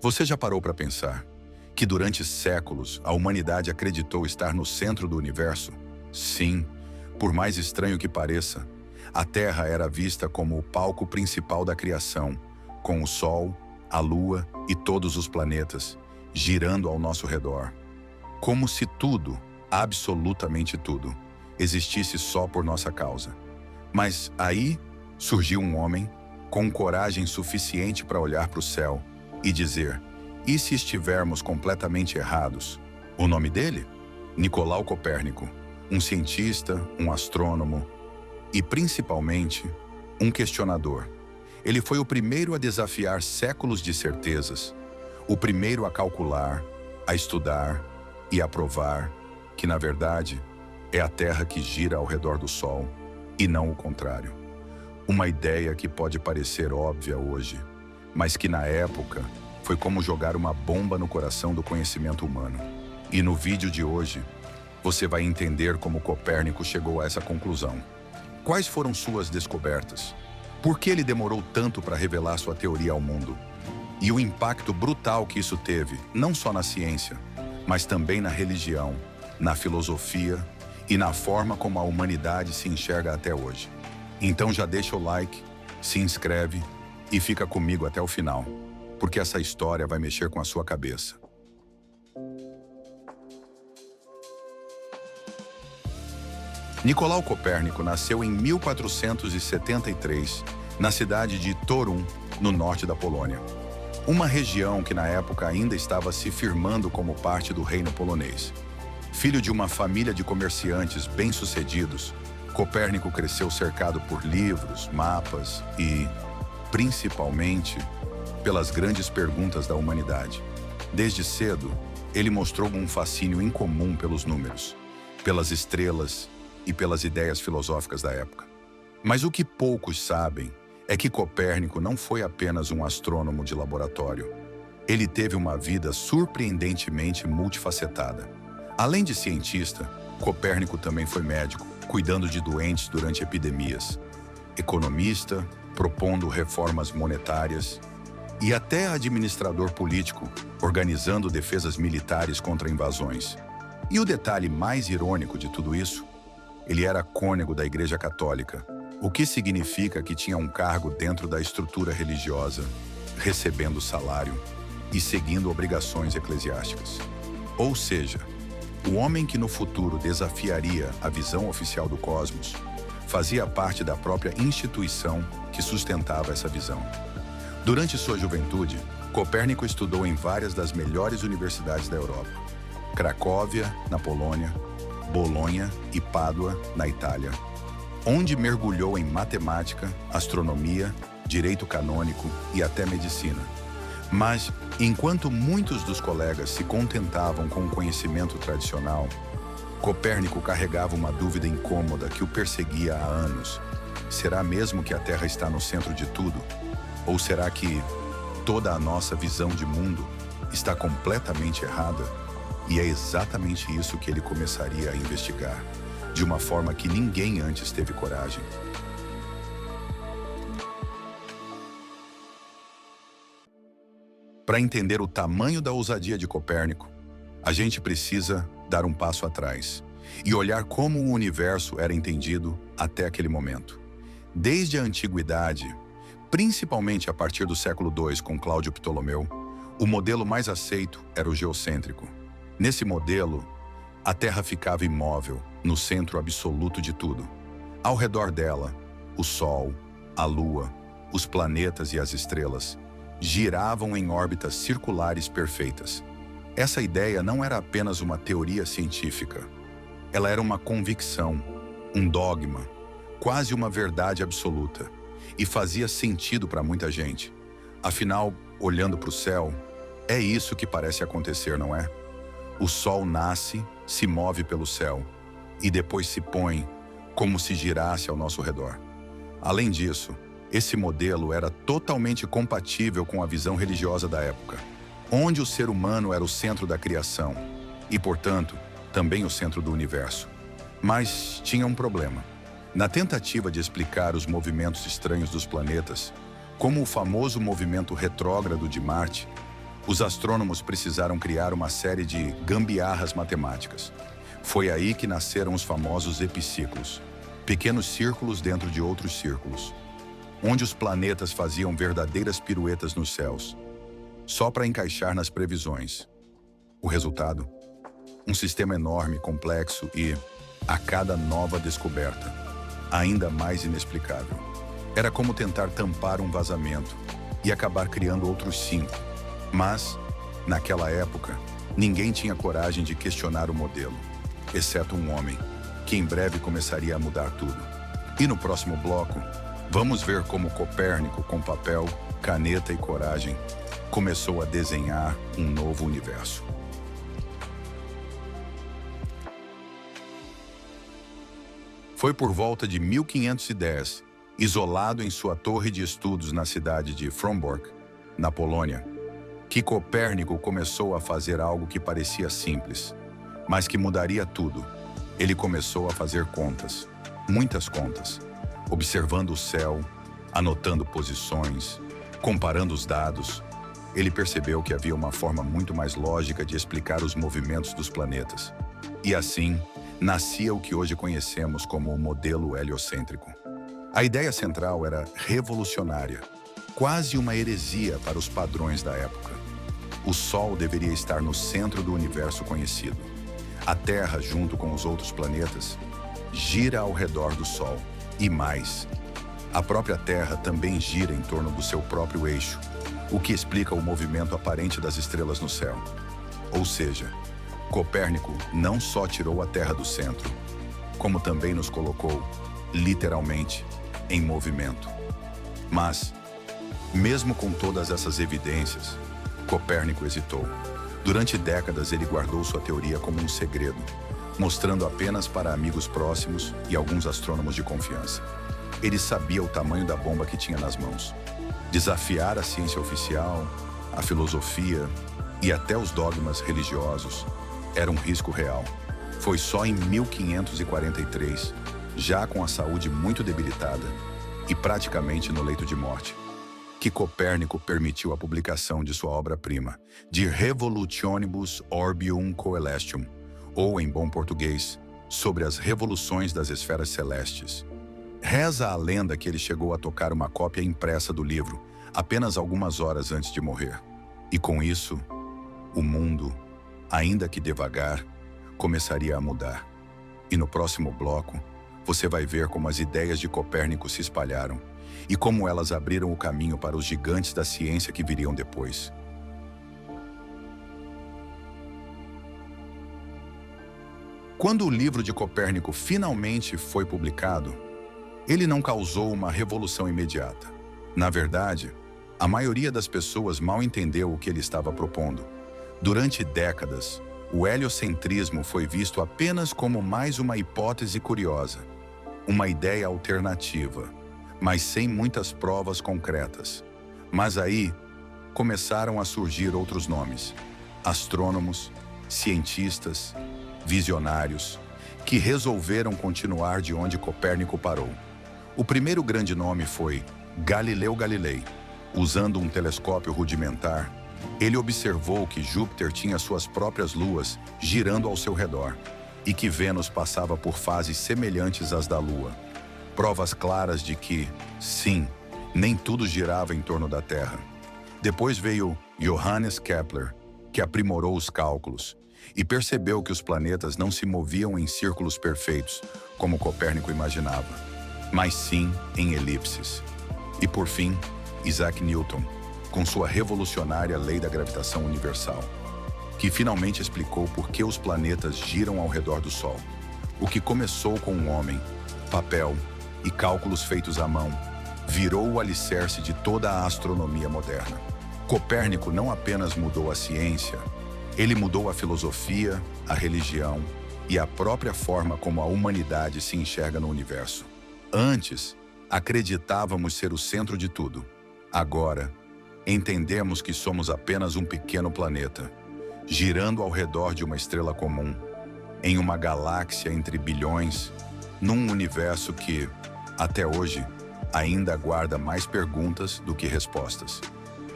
Você já parou para pensar que durante séculos a humanidade acreditou estar no centro do universo? Sim, por mais estranho que pareça, a Terra era vista como o palco principal da criação, com o Sol, a Lua e todos os planetas girando ao nosso redor. Como se tudo, absolutamente tudo, existisse só por nossa causa. Mas aí surgiu um homem com coragem suficiente para olhar para o céu e dizer: e se estivermos completamente errados? O nome dele? Nicolau Copérnico, um cientista, um astrônomo e, principalmente, um questionador. Ele foi o primeiro a desafiar séculos de certezas, o primeiro a calcular, a estudar e a provar que, na verdade, é a Terra que gira ao redor do Sol e não o contrário. Uma ideia que pode parecer óbvia hoje, mas que na época foi como jogar uma bomba no coração do conhecimento humano. E no vídeo de hoje, você vai entender como Copérnico chegou a essa conclusão. Quais foram suas descobertas? Por que ele demorou tanto para revelar sua teoria ao mundo? E o impacto brutal que isso teve, não só na ciência, mas também na religião, na filosofia e na forma como a humanidade se enxerga até hoje. Então já deixa o like, se inscreve e fica comigo até o final, porque essa história vai mexer com a sua cabeça. Nicolau Copérnico nasceu em 1473, na cidade de Torun, no norte da Polônia. Uma região que na época ainda estava se firmando como parte do reino polonês. Filho de uma família de comerciantes bem-sucedidos, Copérnico cresceu cercado por livros, mapas e, principalmente, pelas grandes perguntas da humanidade. Desde cedo, ele mostrou um fascínio incomum pelos números, pelas estrelas e pelas ideias filosóficas da época. Mas o que poucos sabem é que Copérnico não foi apenas um astrônomo de laboratório. Ele teve uma vida surpreendentemente multifacetada. Além de cientista, Copérnico também foi médico, cuidando de doentes durante epidemias, economista, propondo reformas monetárias e até administrador político, organizando defesas militares contra invasões. E o detalhe mais irônico de tudo isso, ele era cônego da Igreja Católica, o que significa que tinha um cargo dentro da estrutura religiosa, recebendo salário e seguindo obrigações eclesiásticas. Ou seja, o homem que no futuro desafiaria a visão oficial do cosmos fazia parte da própria instituição que sustentava essa visão. Durante sua juventude, Copérnico estudou em várias das melhores universidades da Europa: Cracóvia, na Polônia, Bolonha e Pádua, na Itália, onde mergulhou em matemática, astronomia, direito canônico e até medicina. Mas, enquanto muitos dos colegas se contentavam com o conhecimento tradicional, Copérnico carregava uma dúvida incômoda que o perseguia há anos. Será mesmo que a Terra está no centro de tudo? Ou será que toda a nossa visão de mundo está completamente errada? E é exatamente isso que ele começaria a investigar, de uma forma que ninguém antes teve coragem. Para entender o tamanho da ousadia de Copérnico, a gente precisa dar um passo atrás e olhar como o universo era entendido até aquele momento. Desde a antiguidade, principalmente a partir do século II com Cláudio Ptolomeu, o modelo mais aceito era o geocêntrico. Nesse modelo, a Terra ficava imóvel, no centro absoluto de tudo. Ao redor dela, o Sol, a Lua, os planetas e as estrelas giravam em órbitas circulares perfeitas. Essa ideia não era apenas uma teoria científica. Ela era uma convicção, um dogma, quase uma verdade absoluta, e fazia sentido para muita gente. Afinal, olhando para o céu, é isso que parece acontecer, não é? O Sol nasce, se move pelo céu, e depois se põe como se girasse ao nosso redor. Além disso, esse modelo era totalmente compatível com a visão religiosa da época, onde o ser humano era o centro da criação e, portanto, também o centro do universo. Mas tinha um problema. Na tentativa de explicar os movimentos estranhos dos planetas, como o famoso movimento retrógrado de Marte, Os astrônomos precisaram criar uma série de gambiarras matemáticas. Foi aí que nasceram os famosos epiciclos, pequenos círculos dentro de outros círculos, onde os planetas faziam verdadeiras piruetas nos céus, só para encaixar nas previsões. O resultado? Um sistema enorme, complexo e, a cada nova descoberta, ainda mais inexplicável. Era como tentar tampar um vazamento e acabar criando outros 5. Mas, naquela época, ninguém tinha coragem de questionar o modelo, exceto um homem, que em breve começaria a mudar tudo. E no próximo bloco, vamos ver como Copérnico, com papel, caneta e coragem, começou a desenhar um novo universo. Foi por volta de 1510, isolado em sua torre de estudos na cidade de Frombork, na Polônia, que Copérnico começou a fazer algo que parecia simples, mas que mudaria tudo. Ele começou a fazer contas, muitas contas, observando o céu, anotando posições, comparando os dados. Ele percebeu que havia uma forma muito mais lógica de explicar os movimentos dos planetas. E assim, nascia o que hoje conhecemos como o modelo heliocêntrico. A ideia central era revolucionária, quase uma heresia para os padrões da época. O Sol deveria estar no centro do universo conhecido. A Terra, junto com os outros planetas, gira ao redor do Sol. E mais, a própria Terra também gira em torno do seu próprio eixo, o que explica o movimento aparente das estrelas no céu. Ou seja, Copérnico não só tirou a Terra do centro, como também nos colocou, literalmente, em movimento. Mas, mesmo com todas essas evidências, Copérnico hesitou. Durante décadas ele guardou sua teoria como um segredo, mostrando apenas para amigos próximos e alguns astrônomos de confiança. Ele sabia o tamanho da bomba que tinha nas mãos. Desafiar a ciência oficial, a filosofia e até os dogmas religiosos era um risco real. Foi só em 1543, já com a saúde muito debilitada e praticamente no leito de morte, que Copérnico permitiu a publicação de sua obra-prima, De Revolutionibus Orbium Coelestium, ou, em bom português, sobre as revoluções das esferas celestes. Reza a lenda que ele chegou a tocar uma cópia impressa do livro apenas algumas horas antes de morrer. E com isso, o mundo, ainda que devagar, começaria a mudar. E no próximo bloco, você vai ver como as ideias de Copérnico se espalharam e como elas abriram o caminho para os gigantes da ciência que viriam depois. Quando o livro de Copérnico finalmente foi publicado, ele não causou uma revolução imediata. Na verdade, a maioria das pessoas mal entendeu o que ele estava propondo. Durante décadas, o heliocentrismo foi visto apenas como mais uma hipótese curiosa, uma ideia alternativa, mas sem muitas provas concretas. Mas aí, começaram a surgir outros nomes: astrônomos, cientistas, visionários, que resolveram continuar de onde Copérnico parou. O primeiro grande nome foi Galileu Galilei. Usando um telescópio rudimentar, ele observou que Júpiter tinha suas próprias luas girando ao seu redor e que Vênus passava por fases semelhantes às da Lua. Provas claras de que, sim, nem tudo girava em torno da Terra. Depois veio Johannes Kepler, que aprimorou os cálculos e percebeu que os planetas não se moviam em círculos perfeitos, como Copérnico imaginava, mas sim em elipses. E por fim, Isaac Newton, com sua revolucionária lei da gravitação universal, que finalmente explicou por que os planetas giram ao redor do Sol. O que começou com um homem, papel e cálculos feitos à mão, virou o alicerce de toda a astronomia moderna. Copérnico não apenas mudou a ciência, ele mudou a filosofia, a religião e a própria forma como a humanidade se enxerga no universo. Antes, acreditávamos ser o centro de tudo. Agora, entendemos que somos apenas um pequeno planeta, girando ao redor de uma estrela comum, em uma galáxia entre bilhões, num universo que, até hoje, ainda guarda mais perguntas do que respostas.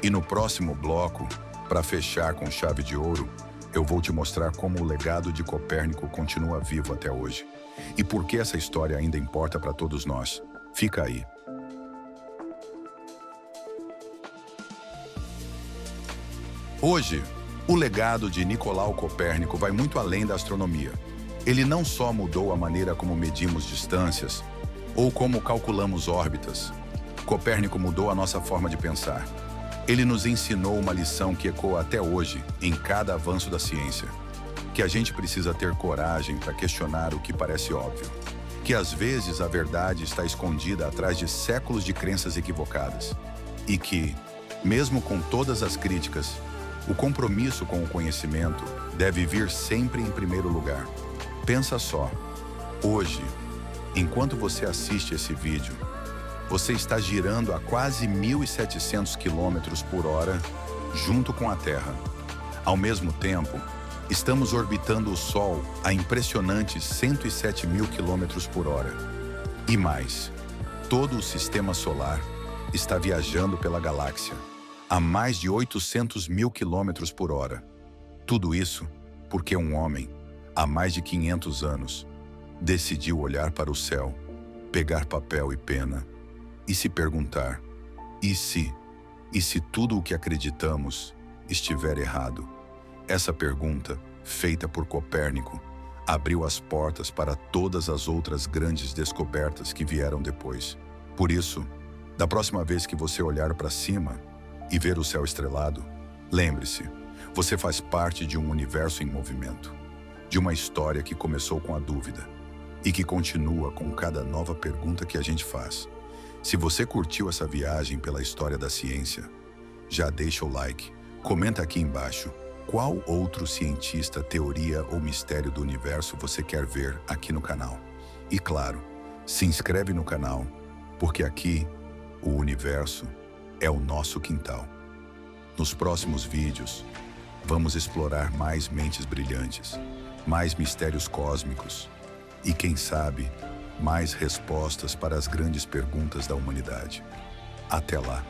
E no próximo bloco, Para fechar com chave de ouro, eu vou te mostrar como o legado de Copérnico continua vivo até hoje. E por que essa história ainda importa para todos nós. Fica aí. Hoje, o legado de Nicolau Copérnico vai muito além da astronomia. Ele não só mudou a maneira como medimos distâncias ou como calculamos órbitas. Copérnico mudou a nossa forma de pensar. Ele nos ensinou uma lição que ecoa até hoje em cada avanço da ciência. Que a gente precisa ter coragem para questionar o que parece óbvio. Que às vezes a verdade está escondida atrás de séculos de crenças equivocadas. E que, mesmo com todas as críticas, o compromisso com o conhecimento deve vir sempre em primeiro lugar. Pensa só, hoje, enquanto você assiste esse vídeo, você está girando a quase 1.700 km por hora junto com a Terra. Ao mesmo tempo, estamos orbitando o Sol a impressionantes 107.000 km por hora. E mais, todo o Sistema Solar está viajando pela galáxia a mais de 800.000 km por hora. Tudo isso porque um homem, há mais de 500 anos, decidiu olhar para o céu, pegar papel e pena e se perguntar: e se tudo o que acreditamos estiver errado? Essa pergunta, feita por Copérnico, abriu as portas para todas as outras grandes descobertas que vieram depois. Por isso, da próxima vez que você olhar para cima e ver o céu estrelado, lembre-se, você faz parte de um universo em movimento, de uma história que começou com a dúvida e que continua com cada nova pergunta que a gente faz. Se você curtiu essa viagem pela história da ciência, já deixa o like, comenta aqui embaixo qual outro cientista, teoria ou mistério do universo você quer ver aqui no canal. E claro, se inscreve no canal, porque aqui o universo é o nosso quintal. Nos próximos vídeos, vamos explorar mais mentes brilhantes, mais mistérios cósmicos e, quem sabe, mais respostas para as grandes perguntas da humanidade. Até lá!